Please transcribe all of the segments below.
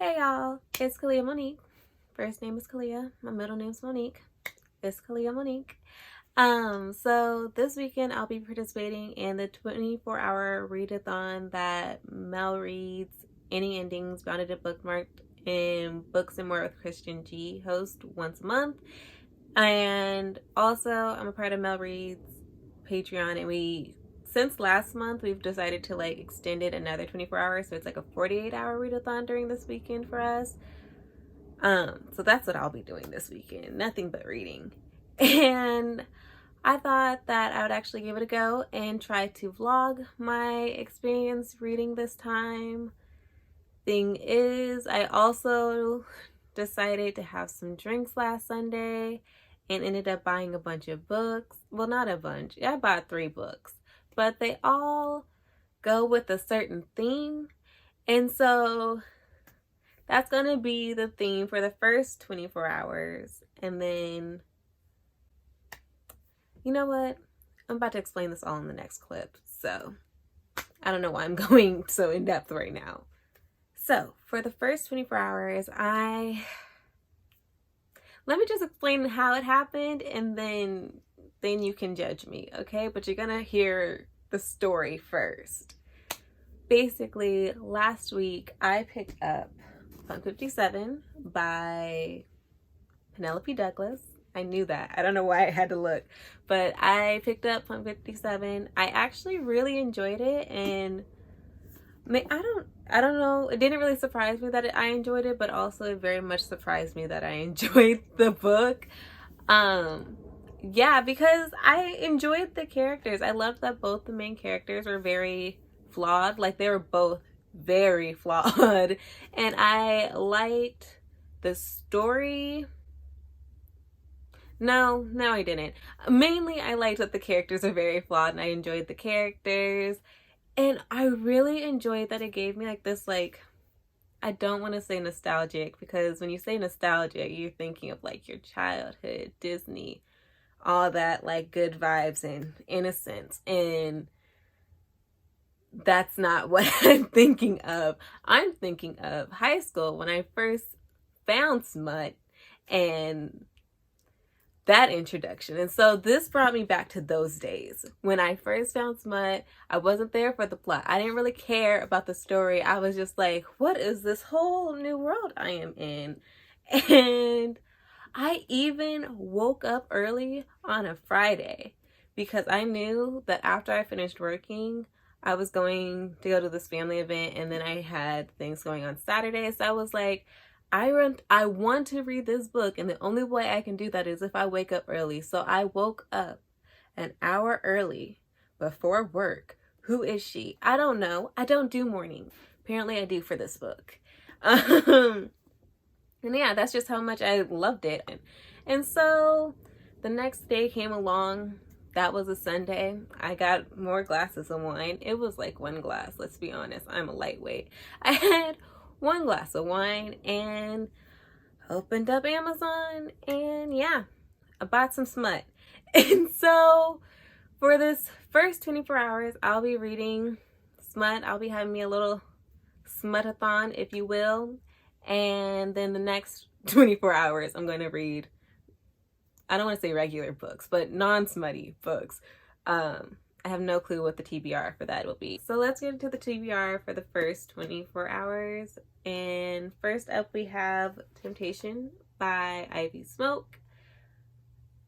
Hey y'all, it's Kalia Monique. First name is Kalia, my middle name's Monique. It's Kalia Monique. So this weekend I'll be participating in the 24-hour readathon that Mel Reed's Any Endings Bounded and Bookmarked in Books and More with Christian G host once a month. And also I'm a part of Mel Reed's Patreon, and since last month we've decided to extend it another 24 hours, so it's like a 48-hour readathon during this weekend for us. So that's what I'll be doing this weekend, nothing but reading. And I thought that I would actually give it a go and try to vlog my experience reading this time. Thing is, I also decided to have some drinks last Sunday and ended up buying a bunch of books. Well, not a bunch. I bought 3 books, but they all go with a certain theme. And so that's going to be the theme for the first 24 hours. And then, you know what? I'm about to explain this all in the next clip. So I don't know why I'm going so in depth right now. So for the first 24 hours, let me just explain how it happened, and then you can judge me, okay? But you're gonna hear the story first. Basically, last week I picked up Plum 57 by Penelope Douglas. I knew that. I don't know why I had to look, but I picked up Plum 57. I actually really enjoyed it, and I don't know. It didn't really surprise me that I enjoyed it, but also it very much surprised me that I enjoyed the book. Yeah, because I enjoyed the characters. I loved that both the main characters were very flawed. Like, they were both very flawed. And I liked the story. No, I didn't. Mainly, I liked that the characters are very flawed, and I enjoyed the characters. And I really enjoyed that it gave me this, I don't want to say nostalgic, because when you say nostalgia, you're thinking of your childhood, Disney, all that good vibes and innocence. And that's not what I'm thinking of. I'm thinking of high school when I first found Smut and that introduction. And so this brought me back to those days. When I first found Smut, I wasn't there for the plot. I didn't really care about the story. I was just like, what is this whole new world I am in? And I even woke up early on a Friday because I knew that after I finished working, I was going to go to this family event, and then I had things going on Saturday. So I was like, I want to read this book, and the only way I can do that is if I wake up early. So I woke up an hour early before work. Who is she? I don't know. I don't do mornings. Apparently I do for this book. And yeah, that's just how much I loved it. And so the next day came along. That was a Sunday. I got more glasses of wine. It was like 1 glass. Let's be honest. I'm a lightweight. I had 1 glass of wine and opened up Amazon, and yeah, I bought some Smut. And so for this first 24 hours, I'll be reading Smut. I'll be having me a little Smutathon, if you will. And then the next 24 hours, I'm going to read, I don't want to say regular books, but non-smutty books. I have no clue what the TBR for that will be. So let's get into the TBR for the first 24 hours. And first up, we have Temptation by Ivy Smoke.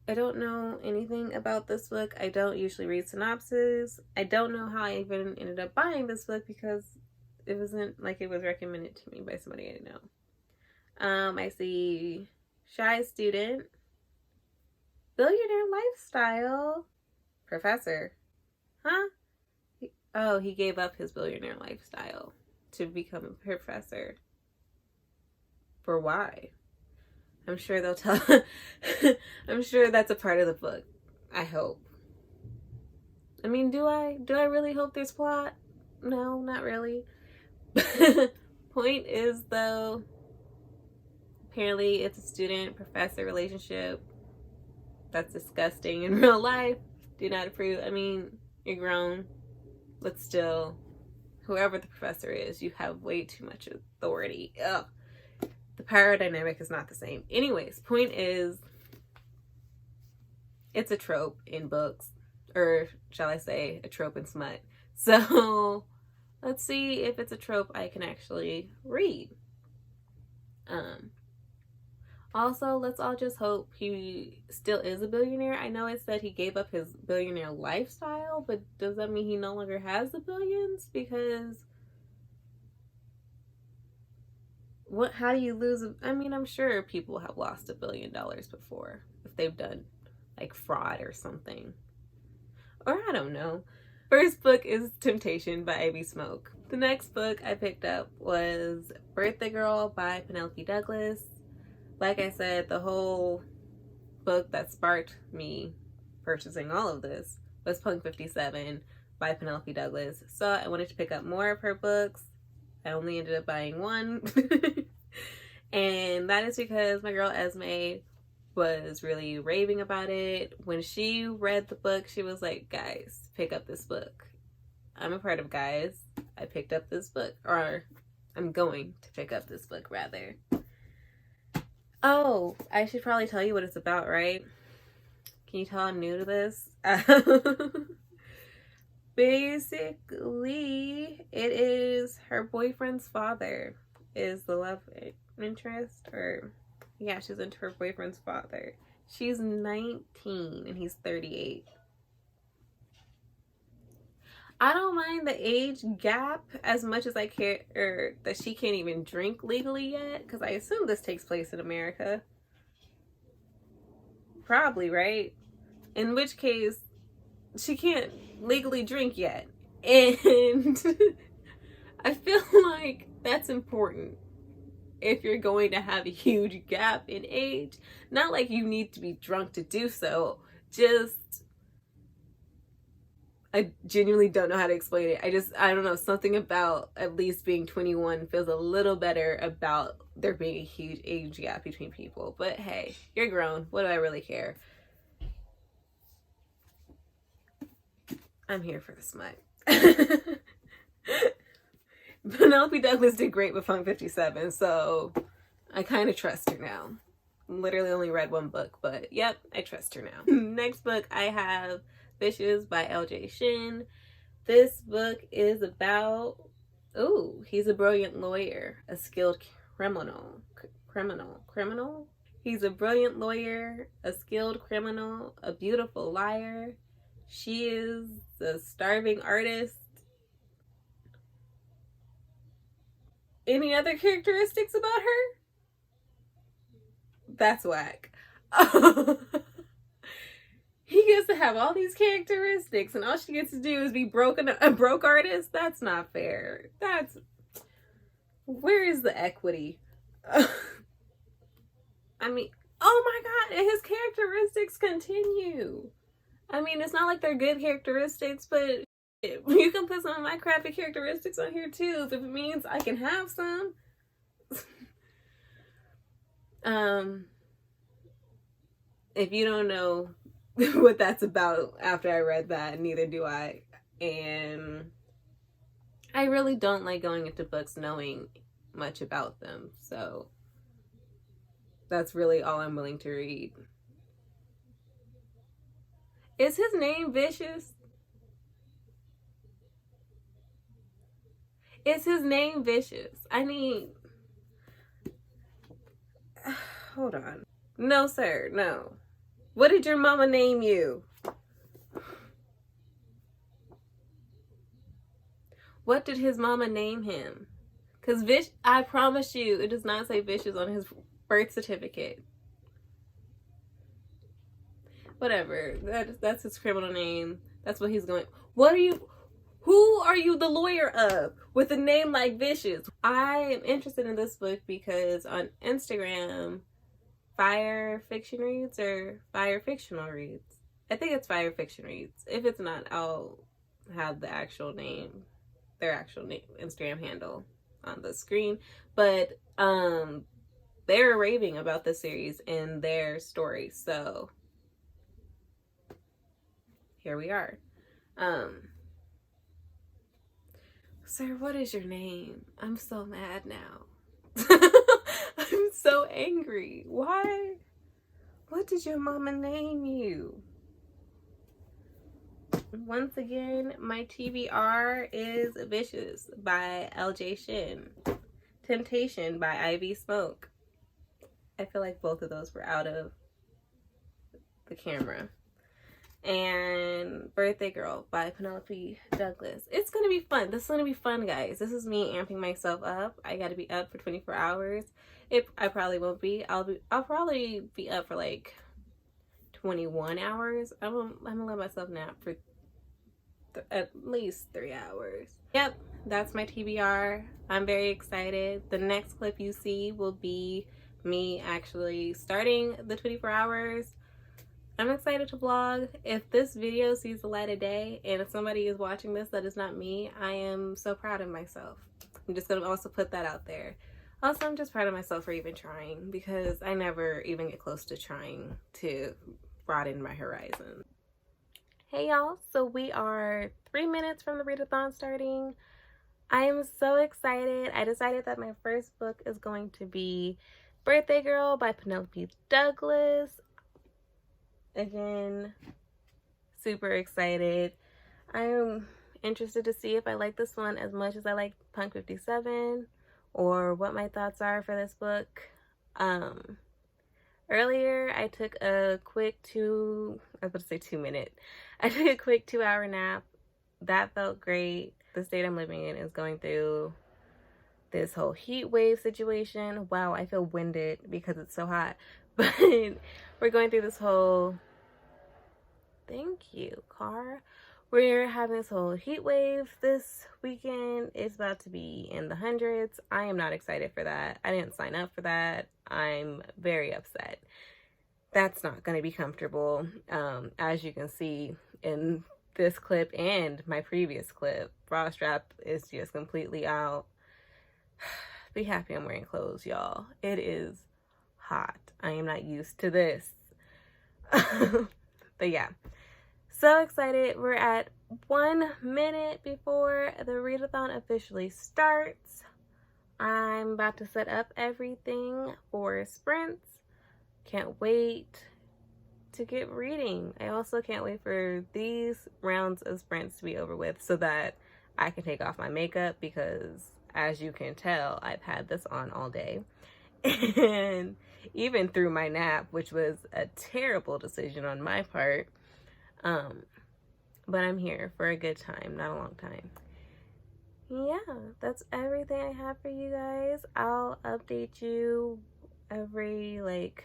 I don't know anything about this book. I don't usually read synopses. I don't know how I even ended up buying this book, because it wasn't like it was recommended to me by somebody I didn't know. I see Shy Student, Billionaire Lifestyle, Professor. Huh? He gave up his billionaire lifestyle to become a professor. For why? I'm sure they'll tell. I'm sure that's a part of the book. I hope. I mean, do I really hope there's plot? No, not really. Point is, though, apparently it's a student-professor relationship. That's disgusting in real life. Do not approve. I mean, you're grown, but still, whoever the professor is, you have way too much authority. Ugh. The power dynamic is not the same. Anyways, point is, it's a trope in books, or shall I say a trope in smut. So let's see if it's a trope I can actually read. Also, let's all just hope he still is a billionaire. I know it said he gave up his billionaire lifestyle, but does that mean he no longer has the billions? Because how do you lose I mean, I'm sure people have lost $1 billion before if they've done like fraud or something. Or I don't know. First book is Temptation by Ivy Smoke. The next book I picked up was Birthday Girl by Penelope Douglas. Like I said, the whole book that sparked me purchasing all of this was Punk 57 by Penelope Douglas. So I wanted to pick up more of her books. I only ended up buying one. And that is because my girl Esme was really raving about it. When she read the book, she was like, guys, pick up this book. I'm a part of guys. I picked up this book. Or I'm going to pick up this book, rather. Oh, I should probably tell you what it's about, right? Can you tell I'm new to this? Basically, it is her boyfriend's father is the love interest, or yeah, she's into her boyfriend's father. She's 19 and he's 38. I don't mind the age gap as much as I care that she can't even drink legally yet, because I assume this takes place in America. Probably, right? In which case, she can't legally drink yet. And I feel like that's important if you're going to have a huge gap in age. Not like you need to be drunk to do so, just I genuinely don't know how to explain it. I don't know, something about at least being 21 feels a little better about there being a huge age gap between people. But hey, you're grown. What do I really care? I'm here for the smut. Penelope Douglas did great with Funk 57, so I kind of trust her now. Literally only read one book, but yep, I trust her now. Next book I have Fishes by LJ Shin. This book is about, he's a brilliant lawyer, a skilled criminal. He's a brilliant lawyer, a skilled criminal, a beautiful liar. She is a starving artist. Any other characteristics about her? That's whack. He gets to have all these characteristics and all she gets to do is be a broke artist? That's not fair. Where is the equity? I mean, oh my god, and his characteristics continue. I mean, it's not like they're good characteristics, but you can put some of my crappy characteristics on here too, if it means I can have some. If you don't know what that's about after I read that, neither do I. And I really don't like going into books knowing much about them, so that's really all I'm willing to read. Is his name Vicious? Is his name Vicious? I mean, hold on. No, sir, no. What did your mama name you? What did his mama name him? Because I promise you, it does not say Vicious on his birth certificate. Whatever. That's his criminal name. That's what he's going. Who are you the lawyer of with a name like Vicious? I am interested in this book because on Instagram, Fire Fiction Reads or Fire Fictional Reads. I think it's Fire Fiction Reads. If it's not, I'll have the actual name, their actual name, Instagram handle on the screen. But they're raving about the series and their story. So here we are. Sir, what is your name? I'm so mad now. I'm so angry. Why? What did your mama name you? Once again, my TBR is Vicious by LJ Shin. Temptation by Ivy Smoke. I feel like both of those were out of the camera. And Birthday Girl by Penelope Douglas. It's gonna be fun. This is gonna be fun, guys. This is me amping myself up. I gotta be up for 24 hours. I probably won't be. I'll probably be up for like 21 hours. I'm gonna let myself nap for at least 3 hours. Yep, that's my TBR. I'm very excited. The next clip you see will be me actually starting the 24 hours. I'm excited to vlog. If this video sees the light of day and if somebody is watching this that is not me, I am so proud of myself. I'm just gonna also put that out there. Also, I'm just proud of myself for even trying, because I never even get close to trying to broaden my horizon. Hey y'all, so we are 3 minutes from the readathon starting. I am so excited. I decided that my first book is going to be Birthday Girl by Penelope Douglas. Again, super excited. I'm interested to see if I like this one as much as I like Punk 57, or what my thoughts are for this book. Earlier I took a quick 2 minute. I took a quick 2-hour nap. That felt great. The state I'm living in is going through this whole heat wave situation. Wow, I feel winded because it's so hot. But we're going through this whole, thank you, car. We're having this whole heat wave this weekend. It's about to be in the hundreds. I am not excited for that. I didn't sign up for that. I'm very upset. That's not going to be comfortable. As you can see in this clip and my previous clip, bra strap is just completely out. Be happy I'm wearing clothes, y'all. It is hot. I am not used to this. But yeah, so excited. We're at 1 minute before the readathon officially starts. I'm about to set up everything for sprints. Can't wait to get reading. I also can't wait for these rounds of sprints to be over with so that I can take off my makeup, because as you can tell, I've had this on all day. And even through my nap, which was a terrible decision on my part. But I'm here for a good time, not a long time. Yeah, that's everything I have for you guys. I'll update you every like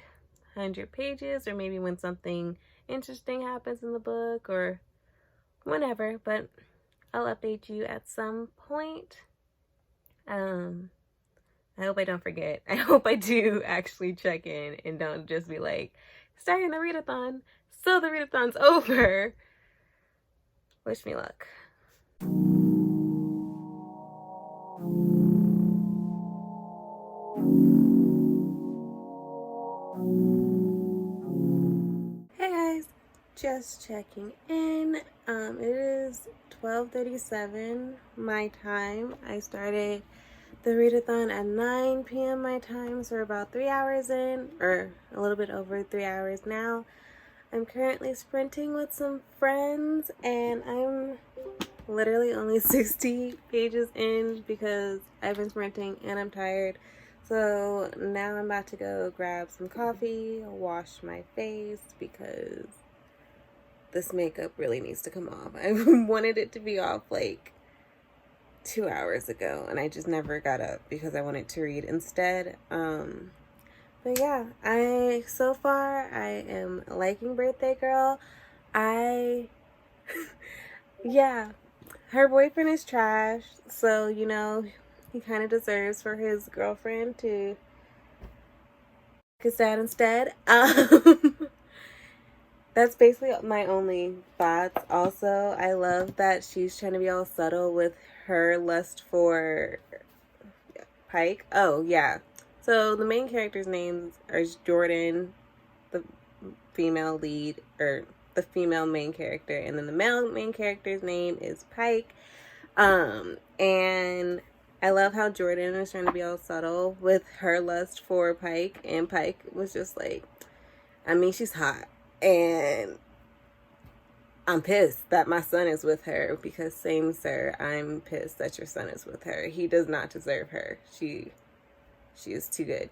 100 pages, or maybe when something interesting happens in the book, or whenever, but I'll update you at some point. I hope I don't forget. I hope I do actually check in and don't just be like, starting the readathon, so the readathon's over. Wish me luck. Hey guys, just checking in. It is 12:37 my time. I started the readathon at 9 p.m. my time, so we're about 3 hours in, or a little bit over 3 hours now. I'm currently sprinting with some friends, and I'm literally only 60 pages in because I've been sprinting and I'm tired. So now I'm about to go grab some coffee, wash my face, because this makeup really needs to come off. I wanted it to be off like 2 hours ago, and I just never got up because I wanted to read instead. But yeah, so far I am liking Birthday Girl. Yeah, her boyfriend is trash, so you know, he kind of deserves for his girlfriend to kiss that instead. That's basically my only thoughts. Also, I love that she's trying to be all subtle with her lust for Pike. Oh yeah, so the main character's names are Jordan, the female lead, or the female main character, and then the male main character's name is Pike. And I love how Jordan was trying to be all subtle with her lust for Pike, and Pike was just like, I mean, she's hot, and I'm pissed that my son is with her, because same sir, I'm pissed that your son is with her. He does not deserve her. She is too good.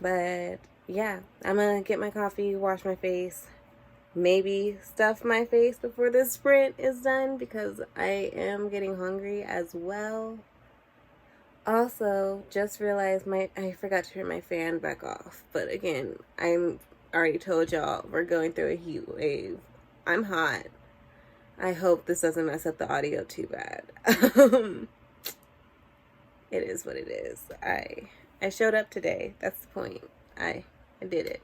But yeah, I'm gonna get my coffee, wash my face, maybe stuff my face before this sprint is done, because I am getting hungry as well. Also, just realized I forgot to turn my fan back off. But again, I'm already told y'all we're going through a heat wave. I'm hot. I hope this doesn't mess up the audio too bad. It is what it is. I showed up today. That's the point. I did it.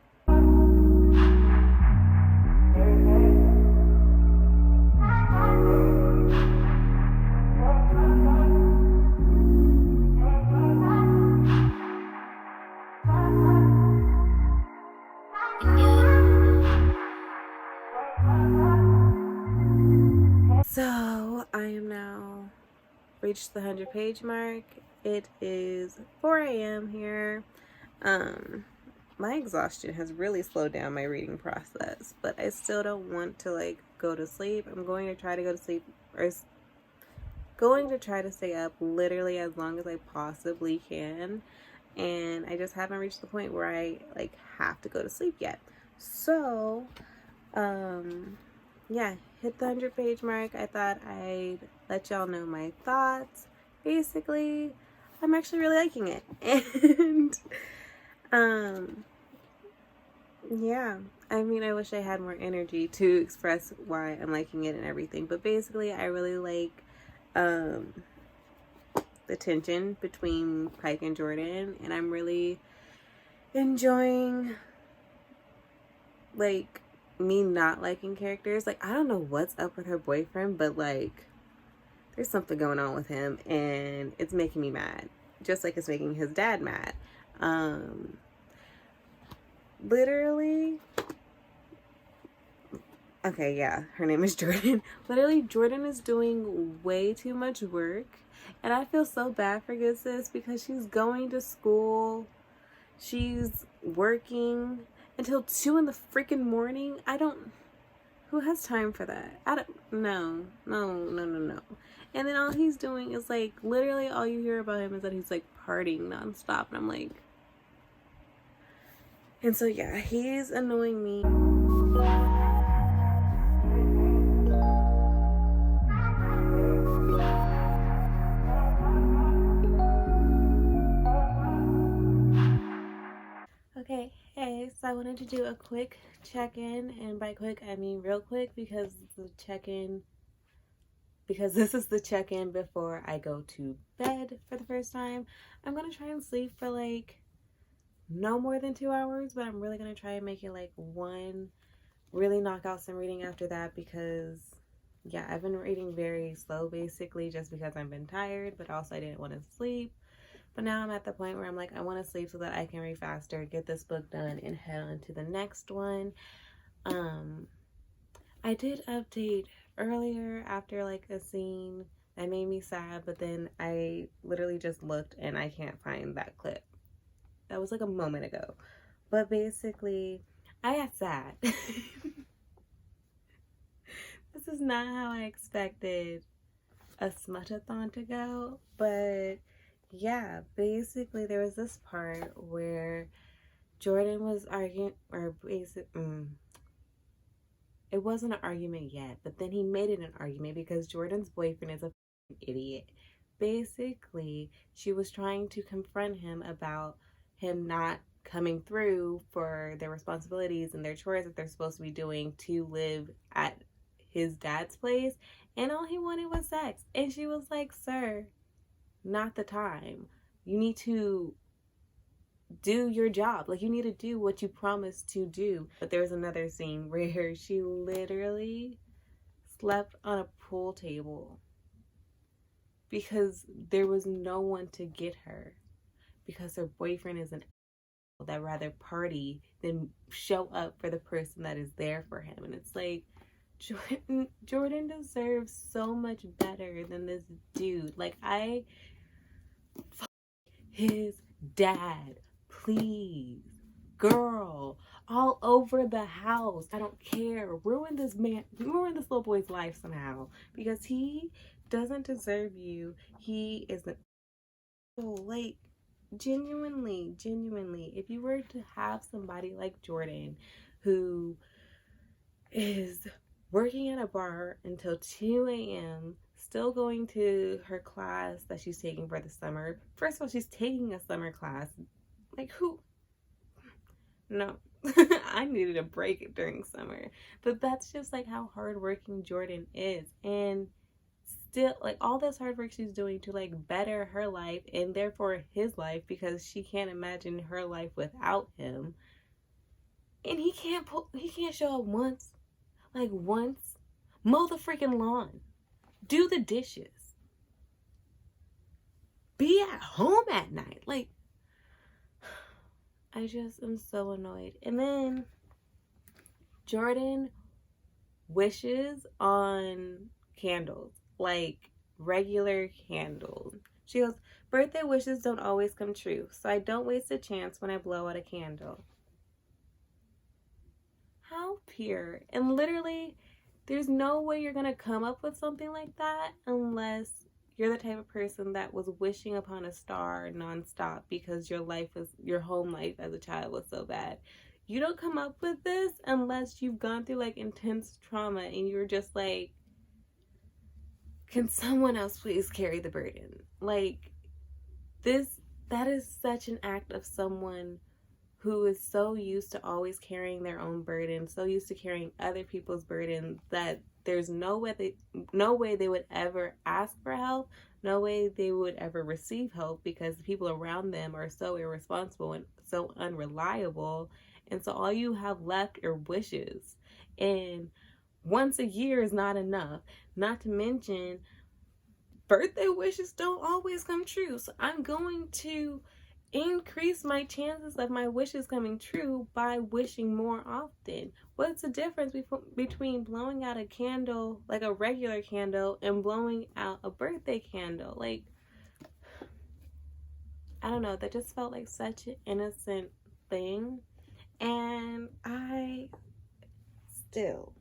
So I am now reached the 100-page mark. It is 4 a.m. here. My exhaustion has really slowed down my reading process, but I still don't want to like go to sleep. I'm going to try to go to sleep, or going to try to stay up literally as long as I possibly can, and I just haven't reached the point where I like have to go to sleep yet. So yeah, hit the 100-page mark. I thought I'd let y'all know my thoughts. Basically, I'm actually really liking it. And yeah, I mean, I wish I had more energy to express why I'm liking it and everything, but basically I really like the tension between Pike and Jordan, and I'm really enjoying like me not liking characters. Like, I don't know what's up with her boyfriend, but like there's something going on with him, and it's making me mad, just like it's making his dad mad. Literally, okay, yeah, her name is Jordan. Literally, Jordan is doing way too much work, and I feel so bad for good sis, because she's going to school, she's working until 2 in the freaking morning. Who has time for that? No. And then all he's doing is like, literally all you hear about him is that he's like partying nonstop, and I'm like, and so yeah, he's annoying me. Okay, hey, so I wanted to do a quick check-in, and by quick I mean real quick, because this is the check-in before I go to bed for the first time. I'm gonna try and sleep for like no more than 2 hours, but I'm really gonna try and make it like one, really knock out some reading after that, because yeah, I've been reading very slow basically, just because I've been tired, but also I didn't want to sleep. But now I'm at the point where I'm like, I want to sleep so that I can read faster, get this book done, and head on to the next one. I did update earlier after like a scene that made me sad, but then I literally just looked and I can't find that clip. That was like a moment ago. But basically, I got sad. This is not how I expected a Smutathon to go, but yeah, basically there was this part where Jordan was arguing, or it wasn't an argument yet, but then he made it an argument because Jordan's boyfriend is a idiot. Basically, she was trying to confront him about him not coming through for their responsibilities and their chores that they're supposed to be doing to live at his dad's place, and all he wanted was sex. And she was like, sir, not the time. You need to do your job. Like, you need to do what you promised to do. But there was another scene where she literally slept on a pool table because there was no one to get her, because her boyfriend is an asshole that rather party than show up for the person that is there for him. And it's like, Jordan deserves so much better than this dude. Like, his dad, please, girl, all over the house. I don't care. Ruin this little boy's life somehow, because he doesn't deserve you. He isn't. Like, genuinely, if you were to have somebody like Jordan who is working at a bar until 2 a.m., still going to her class that she's taking for the summer. First of all, she's taking a summer class. Like, who? No. I needed a break during summer. But that's just like how hardworking Jordan is. And still, like, all this hard work she's doing to like better her life and therefore his life, because she can't imagine her life without him. And he can't show up once. Like, once. Mow the freaking lawn. Do the dishes. Be at home at night. Like, I just am so annoyed. And then Jordan wishes on candles. Like, regular candles. She goes, birthday wishes don't always come true, so I don't waste a chance when I blow out a candle. How pure. And literally, there's no way you're gonna come up with something like that unless you're the type of person that was wishing upon a star nonstop because your home life as a child was so bad. You don't come up with this unless you've gone through like intense trauma and you're just like, can someone else please carry the burden? Like, that is such an act of someone who is so used to always carrying their own burden, so used to carrying other people's burden, that there's no way they would ever ask for help, no way they would ever receive help, because the people around them are so irresponsible and so unreliable. And so all you have left are wishes. And once a year is not enough. Not to mention, birthday wishes don't always come true. So I'm going to increase my chances of my wishes coming true by wishing more often. What's the difference between blowing out a candle, like a regular candle, and blowing out a birthday candle? Like, I don't know, that just felt like such an innocent thing. And I still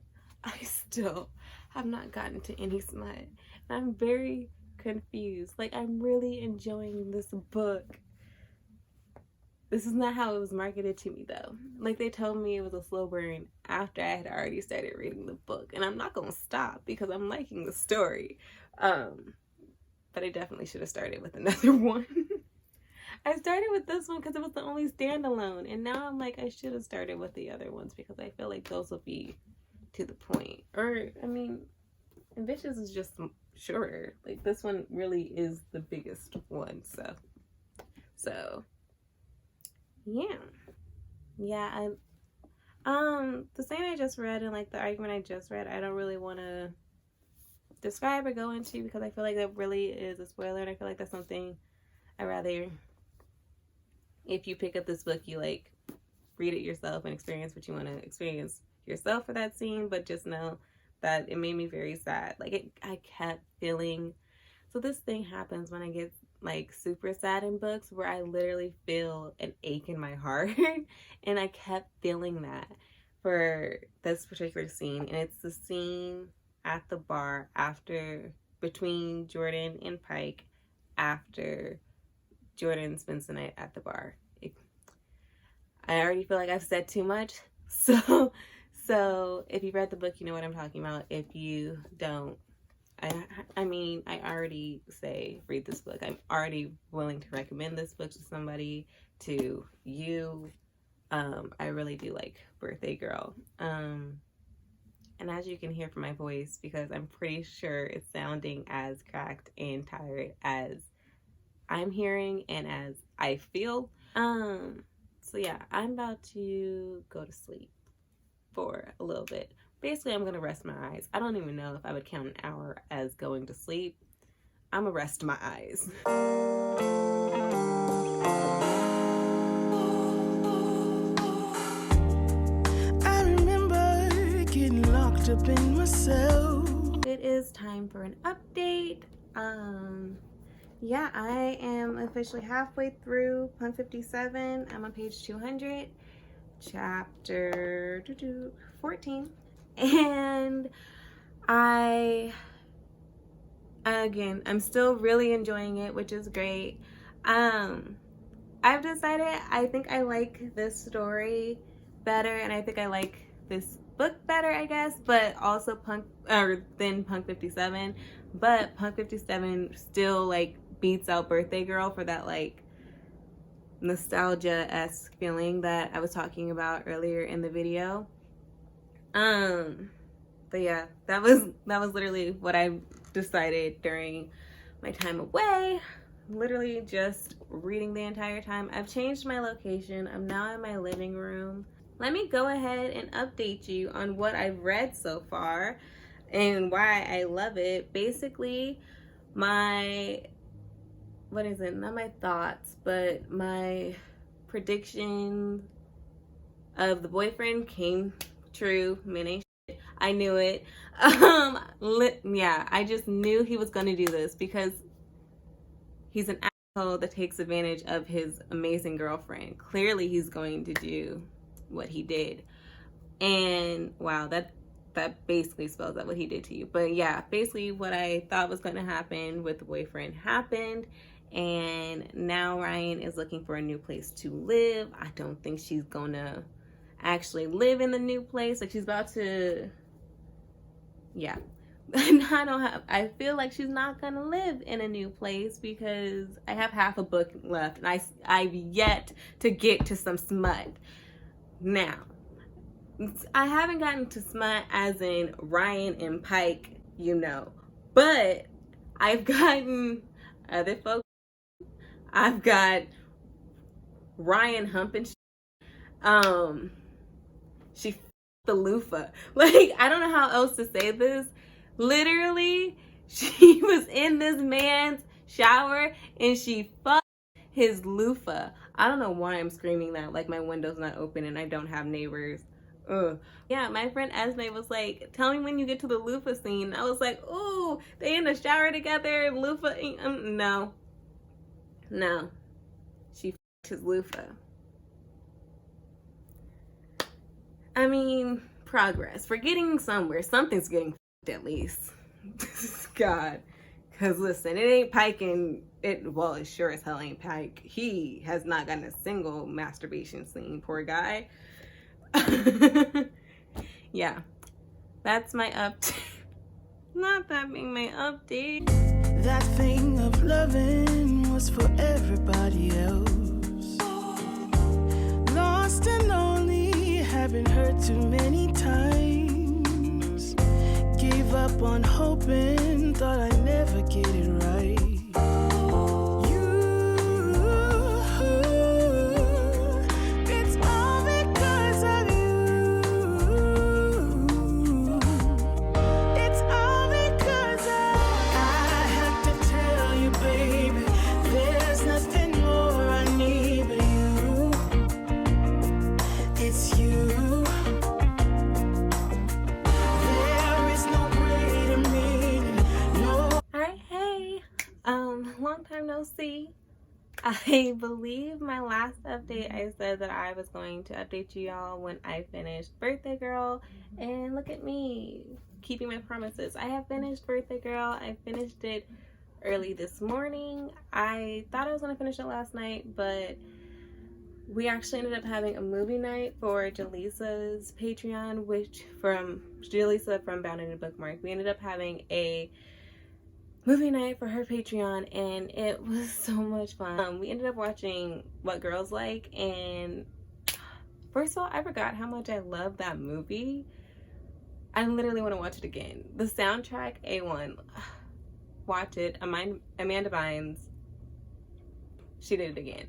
have not gotten to any smut. And I'm very confused. Like, I'm really enjoying this book. This is not how it was marketed to me, though. Like, they told me it was a slow burn after I had already started reading the book. And I'm not going to stop because I'm liking the story. But I definitely should have started with another one. I started with this one because it was the only standalone. And now I'm like, I should have started with the other ones because I feel like those will be to the point. Or, I mean, Ambitious is just shorter. Like, this one really is the biggest one. So yeah, the scene I just read and like the argument I just read, I don't really want to describe or go into because I feel like that really is a spoiler, and I feel like that's something I'd rather, if you pick up this book, you like read it yourself and experience what you want to experience yourself for that scene. But just know that it made me very sad. Like, I kept feeling, so this thing happens when I get like super sad in books where I literally feel an ache in my heart. And I kept feeling that for this particular scene. And it's the scene at the bar between Jordan and Pike after Jordan spends the night at the bar. I already feel like I've said too much. So if you read the book, you know what I'm talking about. If you don't, I mean, I already say read this book. I'm already willing to recommend this book to somebody, to you. I really do like Birthday Girl. And as you can hear from my voice, because I'm pretty sure it's sounding as cracked and tired as I'm hearing and as I feel. So yeah, I'm about to go to sleep for a little bit. Basically, I'm going to rest my eyes. I don't even know if I would count an hour as going to sleep. I'm going to rest my eyes. I remember getting locked wrapped up in myself. It is time for an update. Yeah, I am officially halfway through Punk 57. I'm on page 200, chapter 14. And I'm still really enjoying it, which is great. I've decided I think I like this story better, and I think I like this book better, I guess, but also than Punk 57. But Punk 57 still like beats out Birthday Girl for that like nostalgia-esque feeling that I was talking about earlier in the video. But yeah, that was literally what I decided during my time away. Literally just reading the entire time. I've changed my location. I'm now in my living room. Let me go ahead and update you on what I've read so far and why I love it. Basically, not my thoughts, but my prediction of the boyfriend came true. Many I knew it. Yeah, I just knew he was going to do this because he's an asshole that takes advantage of his amazing girlfriend. Clearly, he's going to do what he did. And wow, that basically spells out what he did to you. But yeah, basically what I thought was going to happen with the boyfriend happened. And now Ryan is looking for a new place to live. I don't think she's going to actually live in the new place. Like, she's about to, yeah. I feel like she's not gonna live in a new place because I have half a book left and I've yet to get to some smut. Now, I haven't gotten to smut as in Ryan and Pike, but I've gotten other folks. I've got Ryan humping she the loofah. Like, I don't know how else to say this. Literally, she was in this man's shower and she fucked his loofah. I don't know why I'm screaming that, like my window's not open and I don't have neighbors. Ugh. Yeah, my friend Esme was like, tell me when you get to the loofah scene. I was like, ooh, they in the shower together, loofah. No. She fucked his loofah. I mean, progress. We're getting somewhere. Something's getting fucked at least. God. Because listen, it ain't Pike and well, it sure as hell ain't Pike. He has not gotten a single masturbation scene, poor guy. Yeah. That's my update. Not that being my update. That thing of loving was for everybody else. Lost and lonely, having hurt too many times. Gave up on hoping, thought I'd never get it right. It's all because of you. It's all because I have to tell you, baby, there's nothing more I need but you. It's you. There is no greater meaning. No. Alright, hey. Long time no see. I believe my last update I said that I was going to update you all when I finished Birthday Girl, and look at me keeping my promises. I have finished Birthday Girl. I finished it early this morning. I thought I was going to finish it last night, but we actually ended up having a movie night for Jaleesa's Patreon, from Jaleesa from Bound in a Bookmark. We ended up having a movie night for her Patreon, and it was so much fun. We ended up watching What Girls Like, and first of all, I forgot how much I love that movie. I literally want to watch it again. The soundtrack, A1. Watch it. Amanda Bynes, she did it again.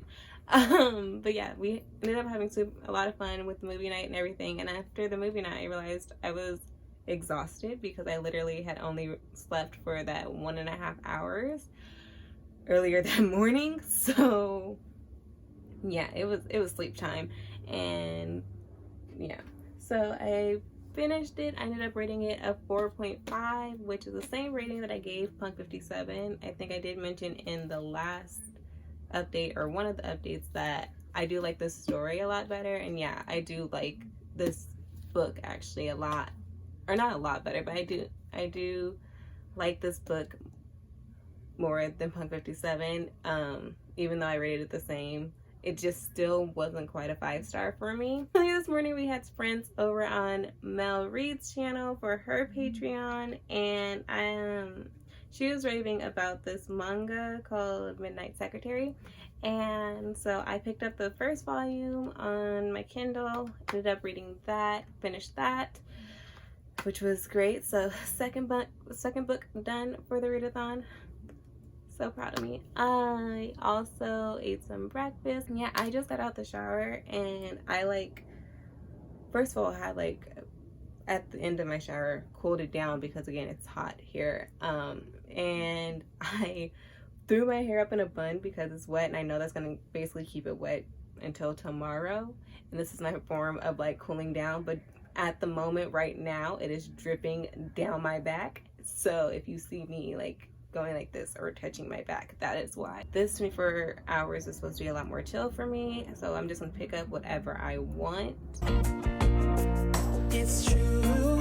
But yeah, we ended up having a lot of fun with the movie night and everything, and after the movie night I realized I was exhausted because I literally had only slept for that 1.5 hours earlier that morning. So yeah, it was sleep time. And yeah, so I finished it. I ended up rating it a 4.5, which is the same rating that I gave Punk 57. I think I did mention in the last update, or one of the updates, that I do like this story a lot better. And yeah, I do like this book actually a lot, or not a lot better, but I do like this book more than Punk 57. Even though I rated it the same, it just still wasn't quite a 5-star for me. This morning we had friends over on Mel Reed's channel for her Patreon, and she was raving about this manga called Midnight Secretary. And so I picked up the first volume on my Kindle, ended up reading that, finished that, which was great. So second book done for the readathon. So proud of me. I also ate some breakfast. Yeah, I just got out the shower, and I first of all had at the end of my shower cooled it down because again it's hot here. And I threw my hair up in a bun because it's wet, and I know that's gonna basically keep it wet until tomorrow. And this is my form of cooling down, but at the moment right now it is dripping down my back. So if you see me going like this or touching my back, that is why. This 24 hours is supposed to be a lot more chill for me, so I'm just gonna pick up whatever I want. It's true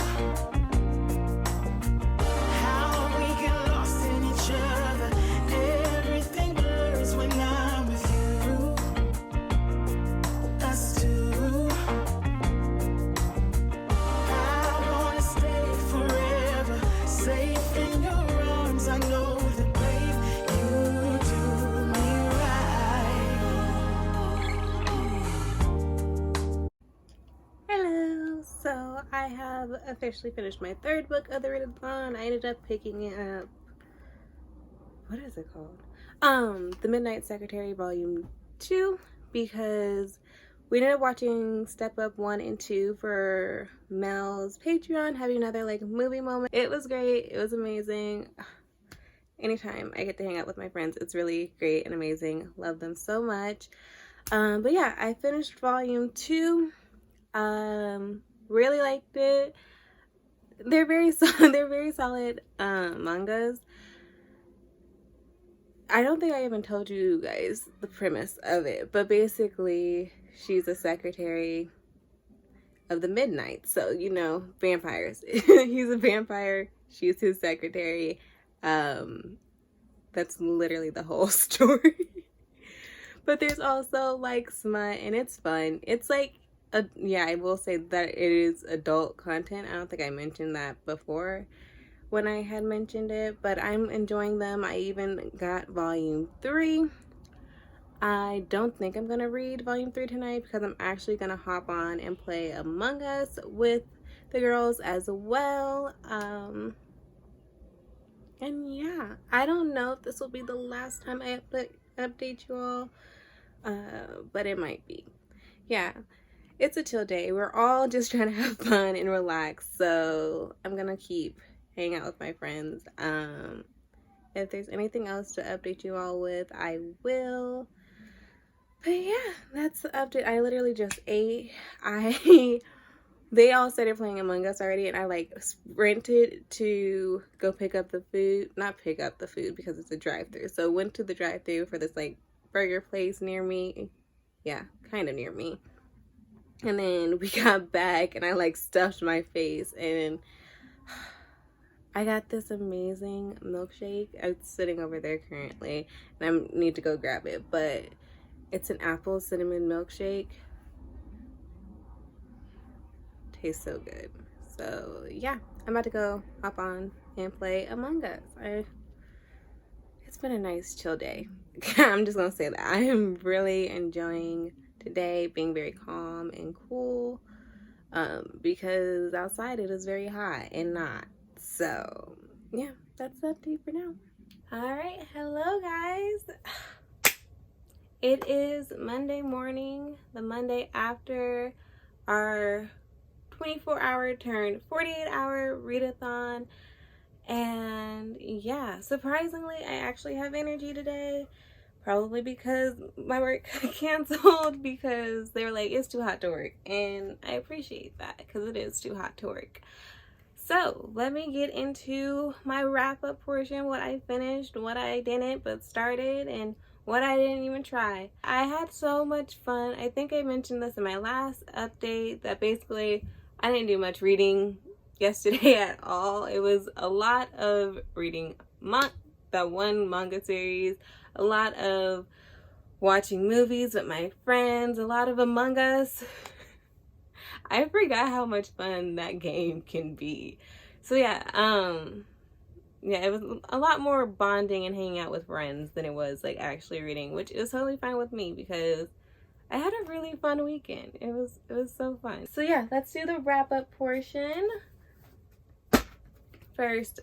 how we get lost in each other. Everything blurs when I'm with you. Us two. I wanna stay forever, safe in your arms. I know that, babe, you do me right. Hello! So I have officially finished my third book of the readathon. I ended up picking up, what is it called? The Midnight Secretary Volume 2, because we ended up watching Step Up 1 and 2 for Mel's Patreon, having another movie moment. It was great. It was amazing. Anytime I get to hang out with my friends, it's really great and amazing. Love them so much. But yeah, I finished Volume 2. Really liked it. They're very solid mangas. I don't think I even told you guys the premise of it, but basically she's a secretary of the Midnight, so vampires. He's a vampire, she's his secretary. That's literally the whole story. But there's also smut, and it's fun. It's yeah, I will say that it is adult content. I don't think I mentioned that before when I had mentioned it, but I'm enjoying them. I even got Volume 3. I don't think I'm gonna read Volume 3 tonight because I'm actually gonna hop on and play Among Us with the girls as well. And yeah, I don't know if this will be the last time I update you all, but it might be. Yeah, it's a chill day. We're all just trying to have fun and relax, so I'm gonna keep hanging out with my friends. If there's anything else to update you all with, I will. But yeah, that's the update. I literally just ate. They all started playing Among Us already, and I sprinted to go pick up the food. Not pick up the food because it's a drive-thru. So went to the drive-thru for this burger place near me. Yeah, kind of near me. And then we got back, and I stuffed my face, and I got this amazing milkshake. It's sitting over there currently, and I need to go grab it, but it's an apple cinnamon milkshake. Tastes so good. So yeah, I'm about to go hop on and play Among Us. It's been a nice chill day. I'm just gonna say that I am really enjoying today, being very calm and cool, because outside it is very hot and not. So yeah, that's the update for now. All right, hello guys. It is Monday morning, the Monday after our 24-hour turned 48-hour readathon, and yeah, surprisingly I actually have energy today. probably because my work canceled because they were like, it's too hot to work. And I appreciate that because it is too hot to work. So let me get into my wrap up portion, what I finished, what I didn't but started, and what I didn't even try. I had so much fun. I think I mentioned this in my last update that basically I didn't do much reading yesterday at all. It was a lot of reading that one manga series, a lot of watching movies with my friends, a lot of Among Us. I forgot how much fun that game can be. So yeah, it was a lot more bonding and hanging out with friends than it was like actually reading, which is totally fine with me because I had a really fun weekend. It was so fun. So yeah, let's do the wrap up portion. First,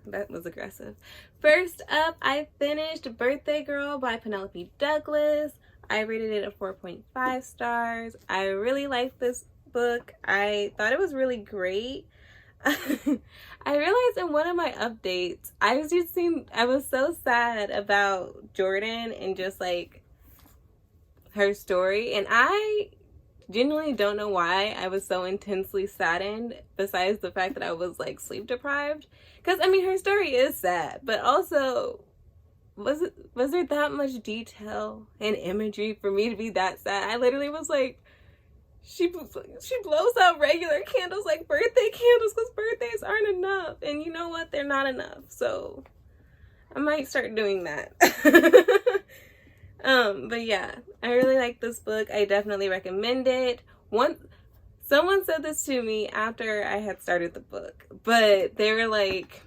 that was aggressive. First up, I finished Birthday Girl by Penelope Douglas. I rated it a 4.5 stars. I really liked this book. I thought it was really great. I realized in one of my updates, I was so sad about Jordan and just like her story, and I genuinely don't know why I was so intensely saddened, besides the fact that I was like sleep deprived. Because I mean, her story is sad, but also was there that much detail and imagery for me to be that sad? I literally was like, she blows out regular candles like birthday candles because birthdays aren't enough, and you know what, they're not enough. So I might start doing that. But yeah, I really like this book. I definitely recommend it. Someone said this to me after I had started the book, but they were like,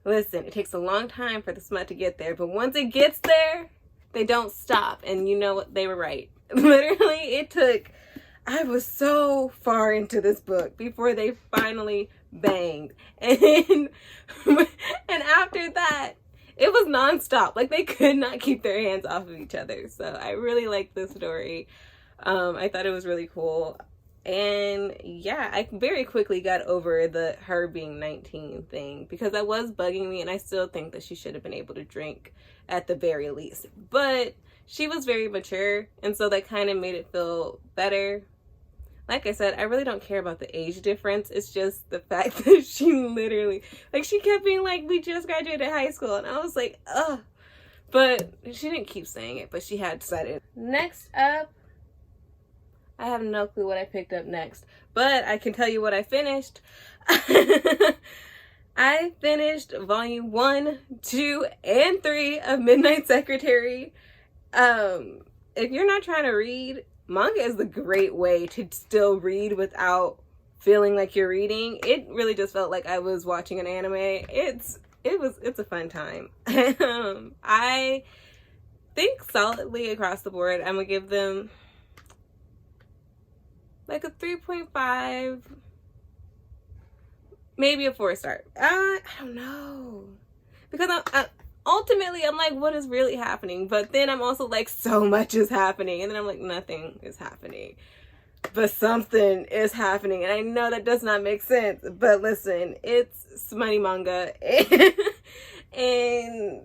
listen, it takes a long time for the smut to get there, but once it gets there, they don't stop. And you know what? They were right. Literally, I was so far into this book before they finally banged. And after that, it was nonstop. Like, they could not keep their hands off of each other. So I really liked this story. I thought it was really cool. And yeah, I very quickly got over her being 19 thing because that was bugging me, and I still think that she should have been able to drink at the very least. But she was very mature, and so that kind of made it feel better. Like I said, I really don't care about the age difference. It's just the fact that she literally, like, she kept being like, we just graduated high school. And I was like, ugh. But she didn't keep saying it, but she had decided. Next up, I have no clue what I picked up next, but I can tell you what I finished. I finished volume 1, 2, and 3 of Midnight Secretary. If you're not trying to read, manga is the great way to still read without feeling like you're reading. It really just felt like I was watching an anime. It's a fun time. I think solidly across the board, I'm gonna give them like a 3.5, maybe a 4-star. I don't know, because ultimately I'm like, what is really happening? But then I'm also like, so much is happening, and then I'm like, nothing is happening, but something is happening, and I know that does not make sense, but listen, it's smutty manga. And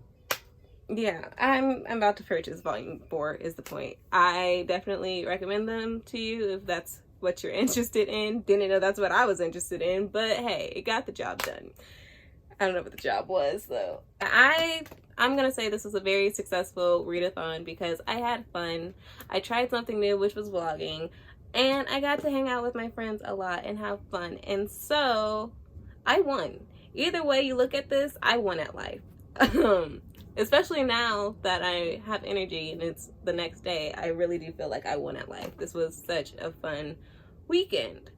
yeah, I'm about to purchase volume 4 is the point. I definitely recommend them to you if that's what you're interested in. Didn't know that's what I was interested in, but hey, it got the job done. I don't know what the job was though. I'm gonna say this was a very successful readathon because I had fun. I tried something new, which was vlogging, and I got to hang out with my friends a lot and have fun, and so I won. Either way you look at this, I won at life. Especially now that I have energy and it's the next day, I really do feel like I won at life. This was such a fun weekend.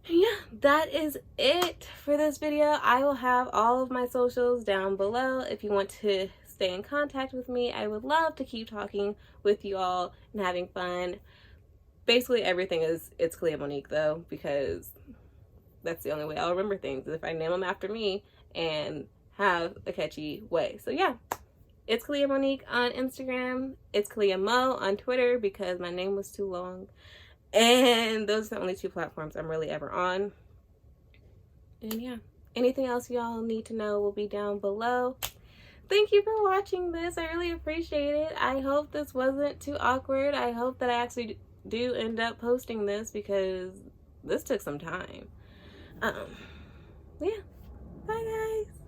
Yeah, that is it for this video. I will have all of my socials down below if you want to stay in contact with me. I would love to keep talking with you all and having fun. Basically everything it's Clea Monique though, because that's the only way I'll remember things, is if I name them after me and have a catchy way. So yeah, it's Clea Monique on Instagram. It's Clea Mo on Twitter because my name was too long. And those are the only 2 platforms I'm really ever on. And yeah, anything else y'all need to know will be down below. thank you for watching this. I really appreciate it. I hope this wasn't too awkward. I hope that I actually do end up posting this because this took some time. Yeah. Bye, guys.